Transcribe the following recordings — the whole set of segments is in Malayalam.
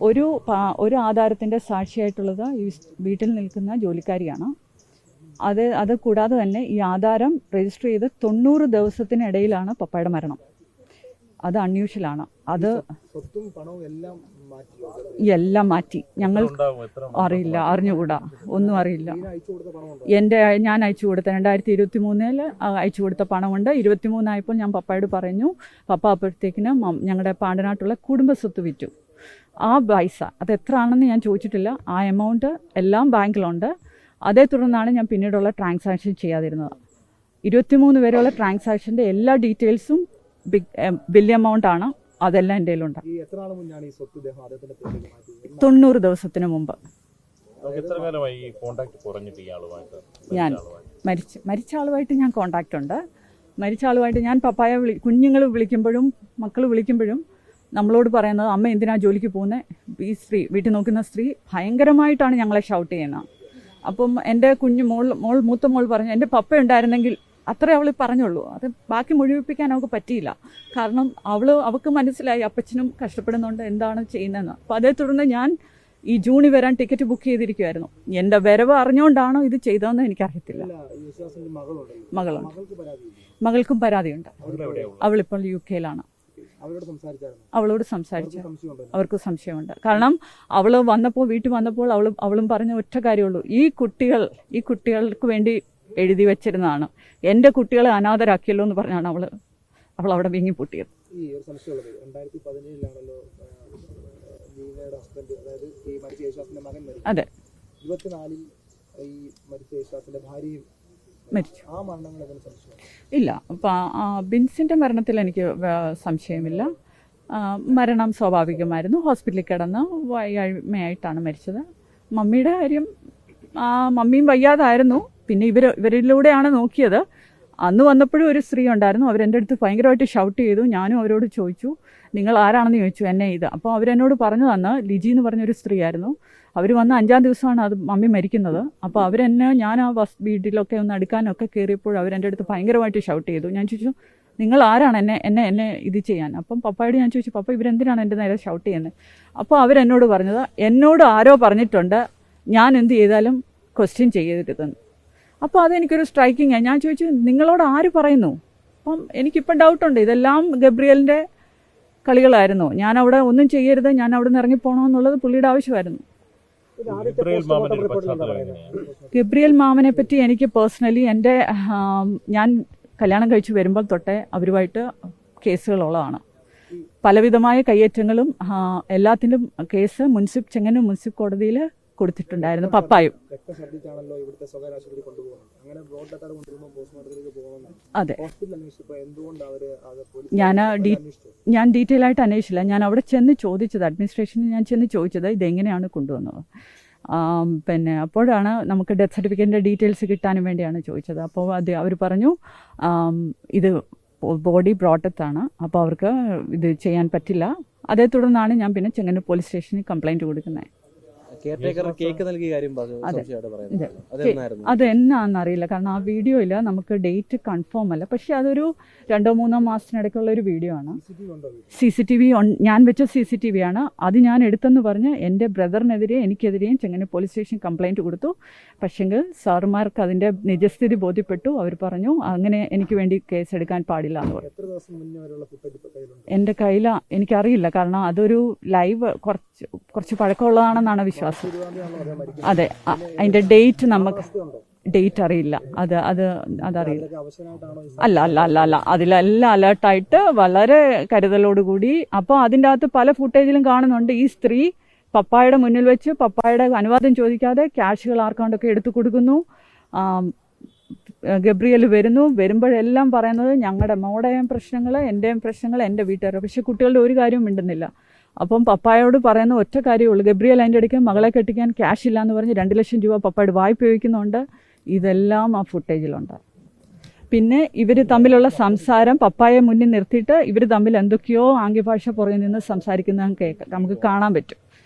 ഒരു ആധാരത്തിൻ്റെ സാക്ഷിയായിട്ടുള്ളത് ഈ വീട്ടിൽ നിൽക്കുന്ന ജോലിക്കാരിയാണ്. അത് കൂടാതെ തന്നെ ഈ ആധാരം രജിസ്റ്റർ ചെയ്ത് 90 ദിവസത്തിനിടയിലാണ് പപ്പായുടെ മരണം. അത് അൺയൂഷ്വലാണ്. അത് എല്ലാം മാറ്റി. ഞങ്ങൾ അറിയില്ല, അറിഞ്ഞുകൂടാ, ഒന്നും അറിയില്ല. ഞാൻ അയച്ചു കൊടുത്ത 2023 അയച്ചു കൊടുത്ത പണമുണ്ട്. 23 ആയപ്പോൾ ഞാൻ പപ്പായോട് പറഞ്ഞു. പപ്പ അപ്പോഴത്തേക്കിന് ഞങ്ങളുടെ പാണ്ടനാട്ടുള്ള കുടുംബസ്വത്ത് വിറ്റു. ആ പൈസ അത് എത്ര ആണെന്ന് ഞാൻ ചോദിച്ചിട്ടില്ല. ആ എമൗണ്ട് എല്ലാം ബാങ്കിലുണ്ട്. അതേ തുടർന്നാണ് ഞാൻ പിന്നീടുള്ള ട്രാൻസാക്ഷൻ ചെയ്യാതിരുന്നത്. 23 വരെയുള്ള ട്രാൻസാക്ഷൻ്റെ എല്ലാ ഡീറ്റെയിൽസും വലിയ എമൗണ്ട് ആണ്. അതെല്ലാം എൻ്റെ കയ്യിലുണ്ട്. 90 ദിവസത്തിന് മുമ്പ്. ഞാൻ മരിച്ച ആളുമായിട്ട് ഞാൻ കോണ്ടാക്റ്റ് ഉണ്ട്. മരിച്ച ആളുമായിട്ട് ഞാൻ പപ്പായ കുഞ്ഞുങ്ങൾ വിളിക്കുമ്പോഴും മക്കൾ വിളിക്കുമ്പോഴും നമ്മളോട് പറയുന്നത്, അമ്മ എന്തിനാ ജോലിക്ക് പോകുന്നത്? ഈ സ്ത്രീ, വീട്ടിൽ നോക്കുന്ന സ്ത്രീ ഭയങ്കരമായിട്ടാണ് ഞങ്ങളെ ഷൗട്ട് ചെയ്യുന്നത്. അപ്പം എൻ്റെ മൂത്ത മോൾ പറഞ്ഞു, എൻ്റെ പപ്പ ഉണ്ടായിരുന്നെങ്കിൽ, അത്രേ അവൾ പറഞ്ഞുള്ളൂ. അത് ബാക്കി മുഴുവിപ്പിക്കാൻ അവൾക്ക് പറ്റിയില്ല. കാരണം അവൾക്ക് മനസ്സിലായി അപ്പച്ചനും കഷ്ടപ്പെടുന്നുണ്ട്, എന്താണ് ചെയ്യുന്നതെന്ന്. അപ്പോൾ അതേ തുടർന്ന് ഞാൻ ഈ ജൂണിൽ വരാൻ ടിക്കറ്റ് ബുക്ക് ചെയ്തിരിക്കുമായിരുന്നു. എൻ്റെ വരവ് അറിഞ്ഞുകൊണ്ടാണോ ഇത് ചെയ്തതെന്ന് എനിക്കറിയത്തില്ല. മകൾക്കും പരാതിയുണ്ട്. അവളിപ്പോൾ UK-ലാണ്. അവളോട് സംസാരിച്ചു. അവർക്ക് സംശയമുണ്ട്. കാരണം വീട്ടിൽ വന്നപ്പോൾ അവളും പറഞ്ഞ ഒറ്റ കാര്യമുള്ളൂ, ഈ കുട്ടികൾക്ക് വേണ്ടി എഴുതി വെച്ചിരുന്നതാണ്, എൻ്റെ കുട്ടികളെ അനാഥരാക്കിയല്ലോ എന്ന് പറഞ്ഞാണ് അവൾ അവിടെ വീങ്ങി പൊട്ടിയത്. അതെ, മരിച്ചു. ഇല്ല, ബിൻസിൻ്റെ മരണത്തിൽ എനിക്ക് സംശയമില്ല. മരണം സ്വാഭാവികമായിരുന്നു. ഹോസ്പിറ്റലിൽ കിടന്ന് വയ്യായ്മയായിട്ടാണ് മരിച്ചത്. മമ്മിയുടെ കാര്യം, മമ്മിയും വയ്യാതായിരുന്നു. പിന്നെ ഇവരിലൂടെയാണ് നോക്കിയത്. അന്ന് വന്നപ്പോഴും ഒരു സ്ത്രീ ഉണ്ടായിരുന്നു. അവരെൻ്റെ അടുത്ത് ഭയങ്കരമായിട്ട് ഷൗട്ട് ചെയ്തു. ഞാനും അവരോട് ചോദിച്ചു, നിങ്ങൾ ആരാണെന്ന് ചോദിച്ചു എന്നെ ഇത്. അപ്പോൾ അവരെന്നോട് പറഞ്ഞു തന്ന് ലിജി എന്ന് പറഞ്ഞൊരു സ്ത്രീ ആയിരുന്നു. അവർ വന്ന് 5-ാം ദിവസമാണ് അത് മമ്മി മരിക്കുന്നത്. അപ്പോൾ ഞാൻ ആ വീട്ടിലൊക്കെ ഒന്ന് അടുക്കാനൊക്കെ കയറിയപ്പോൾ അവരെൻ്റെ അടുത്ത് ഭയങ്കരമായിട്ട് ഷൗട്ട് ചെയ്തു. ഞാൻ ചോദിച്ചു, നിങ്ങൾ ആരാണ് എന്നെ ഇത് ചെയ്യാൻ? അപ്പം പപ്പായോട് ഞാൻ ചോദിച്ചു, പപ്പ ഇവരെന്തിനാണ് എൻ്റെ നേരെ ഷൗട്ട് ചെയ്യുന്നത്? അപ്പോൾ അവരെന്നോട് പറഞ്ഞത്, എന്നോട് ആരോ പറഞ്ഞിട്ടുണ്ട് ഞാൻ എന്ത് ചെയ്താലും ക്വസ്റ്റ്യൻ ചെയ്യരുതെന്ന്. അപ്പോൾ അതെനിക്കൊരു സ്ട്രൈക്കിംഗ് ആയി. ഞാൻ ചോദിച്ചു, നിങ്ങളോട് ആര് പറയുന്നു? അപ്പം എനിക്കിപ്പം ഡൗട്ടുണ്ട്, ഇതെല്ലാം ഗബ്രിയലിൻ്റെ കളികളായിരുന്നു. ഞാൻ അവിടെ ഒന്നും ചെയ്യരുത്, ഞാൻ അവിടെ നിന്ന് ഇറങ്ങിപ്പോണമെന്നുള്ളത് പുള്ളിയുടെ ആവശ്യമായിരുന്നു. ഗബ്രിയൽ മാമനെ പറ്റി എനിക്ക് പേഴ്സണലി ഞാൻ കല്യാണം കഴിച്ച് വരുമ്പോൾ തൊട്ടേ അവരുമായിട്ട് കേസുകളുള്ളതാണ്. പലവിധമായ കയ്യേറ്റങ്ങളും എല്ലാത്തിലും കേസ് ചെങ്ങന്നൂർ മുനിസിപ്പൽ കോടതിയിൽ കൊടുത്തിട്ടുണ്ടായിരുന്നു. പപ്പായും അതെ, ഞാൻ ഡീറ്റെയിൽ ആയിട്ട് അന്വേഷിച്ചില്ല. ഞാൻ അവിടെ ചെന്ന് ചോദിച്ചത്, അഡ്മിനിസ്ട്രേഷനിൽ ഞാൻ ചെന്ന് ചോദിച്ചത് ഇതെങ്ങനെയാണ് കൊണ്ടുവന്നത്. അപ്പോഴാണ് നമുക്ക് ഡെത്ത് സർട്ടിഫിക്കറ്റിൻ്റെ ഡീറ്റെയിൽസ് കിട്ടാനും വേണ്ടിയാണ് ചോദിച്ചത്. അപ്പോൾ അവർ പറഞ്ഞു ഇത് ബോഡി ബ്രോട്ടത്താണ്, അപ്പോൾ അവർക്ക് ഇത് ചെയ്യാൻ പറ്റില്ല. അതേ തുടർന്നാണ് ഞാൻ പിന്നെ ചെങ്ങന്നൂർ പോലീസ് സ്റ്റേഷനിൽ കംപ്ലൈൻറ്റ് കൊടുക്കുന്നത്. അത് എന്നാന്നറിയില്ല, കാരണം ആ വീഡിയോയിൽ നമുക്ക് ഡേറ്റ് കൺഫേം അല്ല. പക്ഷെ അതൊരു 2-3 മാസത്തിനിടയ്ക്കുള്ള ഒരു വീഡിയോ ആണ്. CCTV ഞാൻ വെച്ച CCTV ആണ്. അത് ഞാൻ എടുത്തെന്ന് പറഞ്ഞ് എൻ്റെ എനിക്കെതിരെയും ചെങ്ങന്നൂർ പോലീസ് സ്റ്റേഷൻ കംപ്ലൈൻറ്റ് കൊടുത്തു. പക്ഷെങ്കിൽ സാറുമാർക്ക് അതിൻ്റെ നിജസ്ഥിതി ബോധ്യപ്പെട്ടു. അവർ പറഞ്ഞു അങ്ങനെ എനിക്ക് വേണ്ടി കേസെടുക്കാൻ പാടില്ല എന്ന് പറഞ്ഞു. എൻ്റെ കയ്യിൽ എനിക്കറിയില്ല, കാരണം അതൊരു ലൈവ് കുറച്ച് പഴക്കമുള്ളതാണെന്നാണ് വിശ്വാസം. അതെ, അതിന്റെ ഡേറ്റ് അറിയില്ല. അതറിയില്ല. അല്ല അതിലെല്ലാം അലേർട്ടായിട്ട് വളരെ കരുതലോടുകൂടി. അപ്പോൾ അതിൻ്റെ അകത്ത് പല ഫുട്ടേജിലും കാണുന്നുണ്ട് ഈ സ്ത്രീ പപ്പായുടെ മുന്നിൽ വെച്ച് പപ്പായുടെ അനുവാദം ചോദിക്കാതെ ക്യാഷുകൾ ആർക്കാണ്ടൊക്കെ എടുത്തു കൊടുക്കുന്നു. ഗബ്രിയൽ വരുമ്പോഴെല്ലാം പറയുന്നത് ഞങ്ങളുടെ മോടെയും പ്രശ്നങ്ങൾ, എൻ്റെയും പ്രശ്നങ്ങൾ, എൻ്റെ വീട്ടുകാരുടെ. പക്ഷെ കുട്ടികളുടെ ഒരു കാര്യവും മിണ്ടുന്നില്ല. അപ്പം പപ്പായോട് പറയുന്ന ഒറ്റ കാര്യമുള്ളൂ, ഗബ്രിയൽ അതിൻ്റെ ഇടയ്ക്ക് മകളെ കെട്ടിക്കാൻ ക്യാഷ് ഇല്ല എന്ന് പറഞ്ഞ് 2 ലക്ഷം രൂപ പപ്പായോട് വായ്പ ചോദിക്കുന്നുണ്ട്. ഇതെല്ലാം ആ ഫുട്ടേജിലുണ്ട്. പിന്നെ ഇവർ തമ്മിലുള്ള സംസാരം പപ്പായെ മുന്നിൽ നിർത്തിയിട്ട് ഇവർ തമ്മിൽ എന്തൊക്കെയോ ആംഗ്യഭാഷ പുറകിൽ നിന്ന് സംസാരിക്കുന്നത് നമുക്ക് കാണാൻ പറ്റും.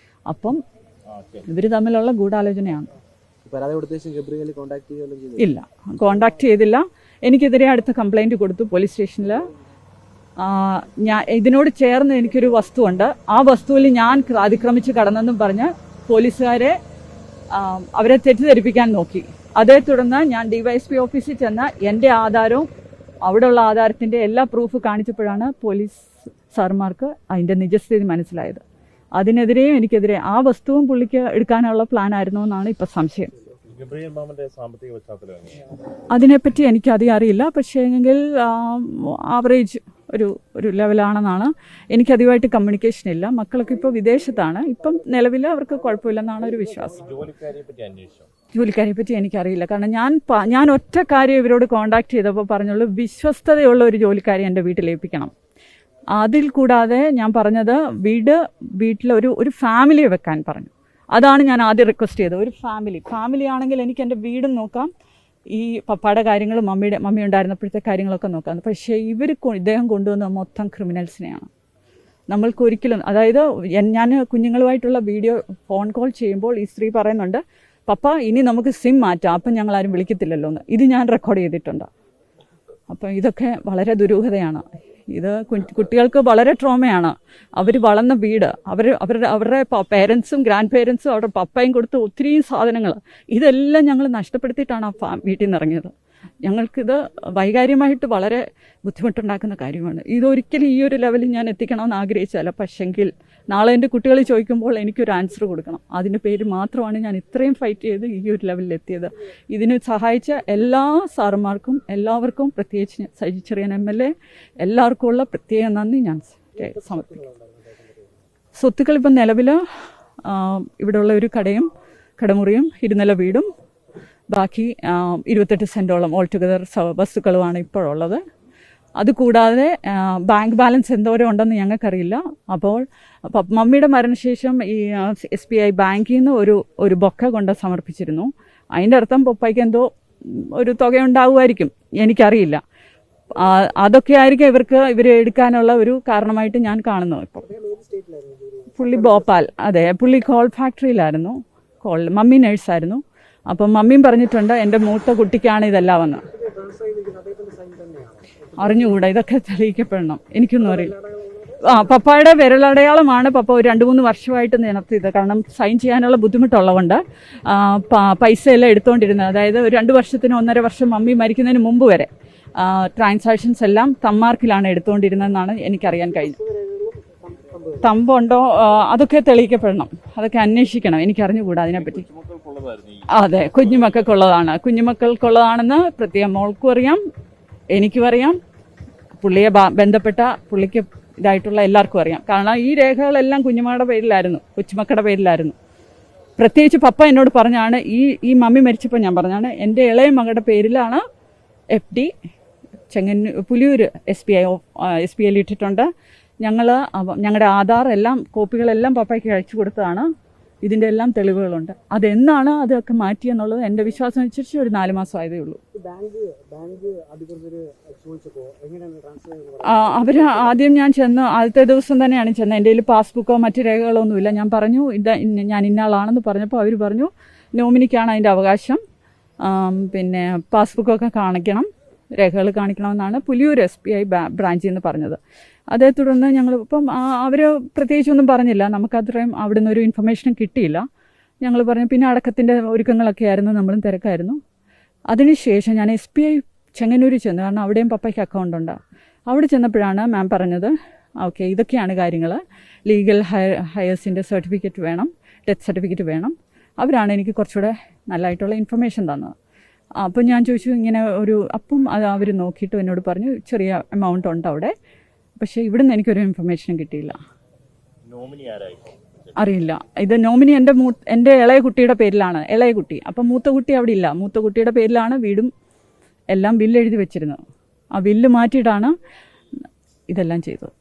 അപ്പം ഇവർ തമ്മിലുള്ള ഗൂഢാലോചനയാണ്. ഇല്ല, കോണ്ടാക്ട് ചെയ്തില്ല. എനിക്കെതിരെ അടുത്ത കംപ്ലൈൻറ്റ് കൊടുത്തു പോലീസ് സ്റ്റേഷനിൽ. ഞാൻ ഇതിനോട് ചേർന്ന് എനിക്കൊരു വസ്തുവുണ്ട്, ആ വസ്തുവിൽ ഞാൻ അതിക്രമിച്ച് കടന്നെന്നും പറഞ്ഞ് പോലീസുകാരെ അവരെ തെറ്റിദ്ധരിപ്പിക്കാൻ നോക്കി. അതേ തുടർന്ന് ഞാൻ DYSP ഓഫീസിൽ ചെന്ന് എൻ്റെ ആധാരവും അവിടെയുള്ള ആധാരത്തിൻ്റെ എല്ലാ പ്രൂഫ് കാണിച്ചപ്പോഴാണ് പോലീസ് സാർമാർക്ക് അതിൻ്റെ നിജസ്ഥിതി മനസ്സിലായത്. അതിനെതിരെയും എനിക്കെതിരെ ആ വസ്തുവും പുള്ളിക്ക് എടുക്കാനുള്ള പ്ലാൻ ആയിരുന്നു എന്നാണ് ഇപ്പം സംശയം. അതിനെപ്പറ്റി എനിക്കധികം അറിയില്ല, പക്ഷേ എങ്കിൽ ആവറേജ് ഒരു ലെവലാണെന്നാണ്. എനിക്കധികമായിട്ട് കമ്മ്യൂണിക്കേഷൻ ഇല്ല. മക്കളൊക്കെ ഇപ്പോൾ വിദേശത്താണ്. ഇപ്പം നിലവിൽ അവർക്ക് കുഴപ്പമില്ലെന്നാണ് ഒരു വിശ്വാസം. ജോലിക്കാരെ പറ്റി എനിക്കറിയില്ല. കാരണം ഞാൻ ഒറ്റ കാര്യം ഇവരോട് കോൺടാക്ട് ചെയ്തപ്പോൾ പറഞ്ഞുള്ളൂ, വിശ്വസ്തതയുള്ള ഒരു ജോലിക്കാരെ എൻ്റെ വീട്ടിലേൽപ്പിക്കണം. അതിൽ കൂടാതെ ഞാൻ പറഞ്ഞത് വീട്ടിലൊരു ഫാമിലിയെ വെക്കാൻ പറഞ്ഞു. അതാണ് ഞാൻ ആദ്യം റിക്വസ്റ്റ് ചെയ്തത്. ഒരു ഫാമിലി ആണെങ്കിൽ എനിക്ക് എൻ്റെ വീടും നോക്കാം, ഈ പപ്പയുടെ കാര്യങ്ങളും മമ്മി ഉണ്ടായിരുന്നപ്പോഴത്തെ കാര്യങ്ങളൊക്കെ നോക്കാം. പക്ഷേ ഇദ്ദേഹം കൊണ്ടുവന്ന മൊത്തം ക്രിമിനൽസിനെയാണ്. നമ്മൾക്ക് ഒരിക്കലും, അതായത് ഞാൻ കുഞ്ഞുങ്ങളുമായിട്ടുള്ള ഫോൺ കോൾ ചെയ്യുമ്പോൾ ഈ സ്ത്രീ പറയുന്നുണ്ട്, പപ്പ ഇനി നമുക്ക് സിം മാറ്റാം, അപ്പം ഞങ്ങളാരും വിളിക്കത്തില്ലല്ലോ എന്ന്. ഇത് ഞാൻ റെക്കോർഡ് ചെയ്തിട്ടുണ്ട്. അപ്പം ഇതൊക്കെ വളരെ ദുരൂഹതയാണ്. ഇത് കുട്ടികൾക്ക് വളരെ ട്രോമയാണ്. അവർ വളർന്ന വീട്, അവരുടെ പേരൻസും ഗ്രാൻഡ് പേരൻസും അവരുടെ പപ്പയും കൊടുത്ത് ഒത്തിരി സാധനങ്ങൾ, ഇതെല്ലാം ഞങ്ങൾ നഷ്ടപ്പെടുത്തിയിട്ടാണ് ആ വീട്ടിൽ നിന്ന് ഇറങ്ങിയത്. ഞങ്ങൾക്കിത് വൈകാര്യമായിട്ട് വളരെ ബുദ്ധിമുട്ടുണ്ടാക്കുന്ന കാര്യമാണ്. ഇതൊരിക്കലും ഈ ഒരു ലെവലിൽ ഞാൻ എത്തിക്കണമെന്ന് ആഗ്രഹിച്ചല്ല. പക്ഷെങ്കിൽ നാളെ എൻ്റെ കുട്ടികൾ ചോദിക്കുമ്പോൾ എനിക്കൊരു ആൻസർ കൊടുക്കണം. അതിൻ്റെ പേര് മാത്രമാണ് ഞാൻ ഇത്രയും ഫൈറ്റ് ചെയ്ത് ഈ ഒരു ലെവലിൽ എത്തിയത്. ഇതിന് സഹായിച്ച എല്ലാ സാറുമാർക്കും എല്ലാവർക്കും, പ്രത്യേകിച്ച് സജി ചെറിയാൻ MLA, എല്ലാവർക്കും ഉള്ള പ്രത്യേക നന്ദി ഞാൻ സമർപ്പിക്കുന്നു. സ്വത്തുക്കൾ ഇപ്പം നിലവിൽ ഇവിടെയുള്ള ഒരു കടമുറിയും 2 നില വീടും ബാക്കി 28 സെൻറ്റോളം ഓൾ ടുഗദർ വസ്തുക്കളുമാണ് ഇപ്പോഴുള്ളത്. അതുകൂടാതെ ബാങ്ക് ബാലൻസ് എന്തോരം ഉണ്ടെന്ന് ഞങ്ങൾക്കറിയില്ല. അപ്പോൾ മമ്മിയുടെ മരണശേഷം ഈ SBI ബാങ്കിൽ നിന്ന് ഒരു ബൊക്ക കൊണ്ട് സമർപ്പിച്ചിരുന്നു. അതിൻ്റെ അർത്ഥം പപ്പയ്ക്ക് എന്തോ ഒരു തുക ഉണ്ടാവുമായിരിക്കും, എനിക്കറിയില്ല. അതൊക്കെ ആയിരിക്കും ഇവർ എടുക്കാനുള്ള ഒരു കാരണമായിട്ട് ഞാൻ കാണുന്നു. ഇപ്പോൾ പുള്ളി ഭോപ്പാൽ, അതെ, പുള്ളി കോൾ ഫാക്ടറിയിലായിരുന്നു. മമ്മി നേഴ്സായിരുന്നു. അപ്പം മമ്മിയും പറഞ്ഞിട്ടുണ്ട് എൻ്റെ മൂത്ത കുട്ടിക്കാണ് ഇതെല്ലാം വന്ന്. അറിഞ്ഞുകൂടാ, ഇതൊക്കെ തെളിയിക്കപ്പെടണം. എനിക്കൊന്നും അറിയില്ല. പപ്പായുടെ വിരലടയാളമാണ് പപ്പ ഒരു 2-3 വർഷമായിട്ട് നടത്തിയത്. കാരണം സൈൻ ചെയ്യാനുള്ള ബുദ്ധിമുട്ടുള്ളതുകൊണ്ട് പൈസ എല്ലാം എടുത്തുകൊണ്ടിരുന്നത്. അതായത് ഒരു 2 വർഷത്തിന് 1.5 വർഷം മമ്മി മരിക്കുന്നതിന് മുമ്പ് വരെ ട്രാൻസാക്ഷൻസ് എല്ലാം തമ്മാർക്കിലാണ് എടുത്തുകൊണ്ടിരുന്നതെന്നാണ് എനിക്കറിയാൻ കഴിഞ്ഞത്. തമ്പുണ്ടോ അതൊക്കെ തെളിയിക്കപ്പെടണം, അതൊക്കെ അന്വേഷിക്കണം. എനിക്കറിഞ്ഞുകൂടാ അതിനെപ്പറ്റി. അതെ, കുഞ്ഞുമക്കൾക്കുള്ളതാണ്. കുഞ്ഞുമക്കൾക്കുള്ളതാണെന്ന് പ്രത്യേകം മോൾക്കും അറിയാം, എനിക്കും അറിയാം, പുള്ളിയെ ബന്ധപ്പെട്ട പുള്ളിക്ക് ഇതായിട്ടുള്ള എല്ലാവർക്കും അറിയാം. കാരണം ഈ രേഖകളെല്ലാം കുഞ്ഞുമകളുടെ പേരിലായിരുന്നു, കൊച്ചുമക്കളുടെ പേരിലായിരുന്നു. പ്രത്യേകിച്ച് പപ്പ എന്നോട് പറഞ്ഞാണ്, ഈ മമ്മി മരിച്ചപ്പോൾ ഞാൻ പറഞ്ഞാണ്, എൻ്റെ ഇളയ മകളുടെ പേരിലാണ് FD പുലിയൂർ SBI ഇട്ടിട്ടുണ്ട്. ഞങ്ങളുടെ ആധാർ എല്ലാം കോപ്പികളെല്ലാം പപ്പയ്ക്ക് അയച്ചു കൊടുത്തതാണ്. ഇതിൻ്റെ എല്ലാം തെളിവുകളുണ്ട്. അതെന്നാണ് അതൊക്കെ മാറ്റിയെന്നുള്ളത് എൻ്റെ വിശ്വാസം അനുസരിച്ച് ഒരു 4 മാസം ആയതേ ഉള്ളൂ. അവർ ആദ്യം ഞാൻ ചെന്ന് ആദ്യത്തെ ദിവസം തന്നെയാണ് ചെന്നത്. എൻ്റെ കയ്യിൽ പാസ്ബുക്കോ മറ്റു രേഖകളോ ഒന്നുമില്ല. ഞാൻ പറഞ്ഞു ഞാൻ ഇന്നയാളാണെന്ന് പറഞ്ഞപ്പോൾ അവർ പറഞ്ഞു നോമിനിക്കാണ് അതിൻ്റെ അവകാശം, പിന്നെ പാസ്ബുക്കൊക്കെ കാണിക്കണം, രേഖകൾ കാണിക്കണമെന്നാണ് പുലിയൂർ SBI ബ്രാഞ്ചിൽ നിന്ന് പറഞ്ഞത്. അതേ തുടർന്ന് ഞങ്ങൾ ഇപ്പം അവർ പ്രത്യേകിച്ചൊന്നും പറഞ്ഞില്ല. നമുക്കത്രയും അവിടെ നിന്നൊരു ഇൻഫർമേഷനും കിട്ടിയില്ല. ഞങ്ങൾ പറഞ്ഞു, പിന്നെ അടക്കത്തിൻ്റെ ഒരുക്കങ്ങളൊക്കെ ആയിരുന്നു, നമ്മളും തിരക്കായിരുന്നു. അതിനുശേഷം ഞാൻ SBI ചെങ്ങന്നൂരിൽ ചെന്നു. കാരണം അവിടെയും പപ്പയ്ക്ക് അക്കൗണ്ട് ഉണ്ട്. അവിടെ ചെന്നപ്പോഴാണ് മാം പറഞ്ഞത്, ഓക്കെ ഇതൊക്കെയാണ് കാര്യങ്ങൾ, ലീഗൽ ഹയേഴ്സിൻ്റെ സർട്ടിഫിക്കറ്റ് വേണം, ഡെത്ത് സർട്ടിഫിക്കറ്റ് വേണം. അവരാണ് എനിക്ക് കുറച്ചുകൂടെ നല്ലതായിട്ടുള്ള ഇൻഫർമേഷൻ തന്നത്. അപ്പം ഞാൻ ചോദിച്ചു ഇങ്ങനെ അപ്പം അത് അവർ നോക്കിയിട്ട് എന്നോട് പറഞ്ഞു ചെറിയ എമൗണ്ട് ഉണ്ട് അവിടെ, പക്ഷേ ഇവിടുന്ന് എനിക്കൊരു ഇൻഫർമേഷനും കിട്ടിയില്ല. അറിയില്ല. ഇത് നോമിനി എൻ്റെ ഇളയ കുട്ടിയുടെ പേരിലാണ്, ഇളയ കുട്ടി. അപ്പം മൂത്ത കുട്ടി അവിടെ ഇല്ല. മൂത്ത കുട്ടിയുടെ പേരിലാണ് വീടും എല്ലാം ബില്ല് എഴുതി വെച്ചിരുന്നത്. ആ ബില്ല് മാറ്റിയിട്ടാണ് ഇതെല്ലാം ചെയ്തത്.